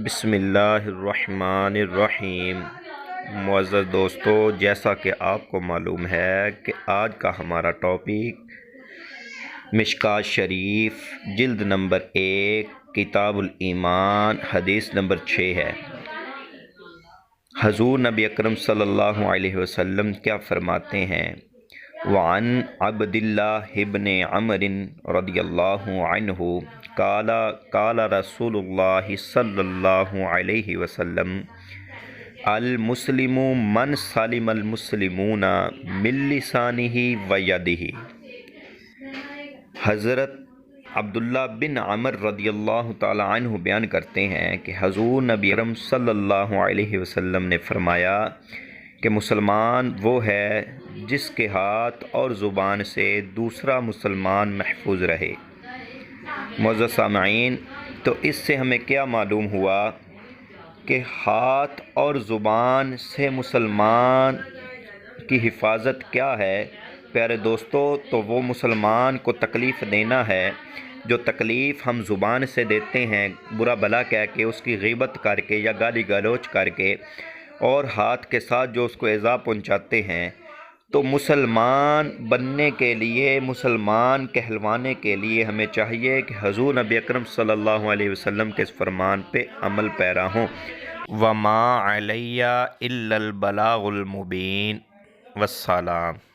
بسم اللہ الرحمن الرحیم۔ معزز دوستو، جیسا کہ آپ کو معلوم ہے کہ آج کا ہمارا ٹاپک مشکات شریف جلد نمبر 1 کتاب الایمان حدیث نمبر 6 ہے۔ حضور نبی اکرم صلی اللہ علیہ وسلم کیا فرماتے ہیں؟ وعن عبد اللہ ابن عمر رضی اللہ عنہ قال رسول اللہ صلی اللہ علیہ وسلم المسلم من سلم المسلمون من لسانہ و یدہ۔ حضرت عبداللہ بن عمر رضی اللہ تعالی عنہ بیان کرتے ہیں کہ حضور نبی اکرم صلی اللہ علیہ وسلم نے فرمایا کہ مسلمان وہ ہے جس کے ہاتھ اور زبان سے دوسرا مسلمان محفوظ رہے۔ معزز سامعین، تو اس سے ہمیں کیا معلوم ہوا کہ ہاتھ اور زبان سے مسلمان کی حفاظت کیا ہے؟ پیارے دوستو، تو وہ مسلمان کو تکلیف دینا ہے جو تکلیف ہم زبان سے دیتے ہیں، برا بھلا کہہ کے، اس کی غیبت کر کے یا گالی گلوچ کر کے، اور ہاتھ کے ساتھ جو اس کو ایذا پہنچاتے ہیں۔ تو مسلمان بننے کے لیے، مسلمان کہلوانے کے لیے ہمیں چاہیے کہ حضور نبی اکرم صلی اللہ علیہ وسلم کے اس فرمان پہ عمل پیرا ہوں۔ وَمَا عَلَيَّ إِلَّا الْبَلَاغُ الْمُبِينُ۔ والسلام۔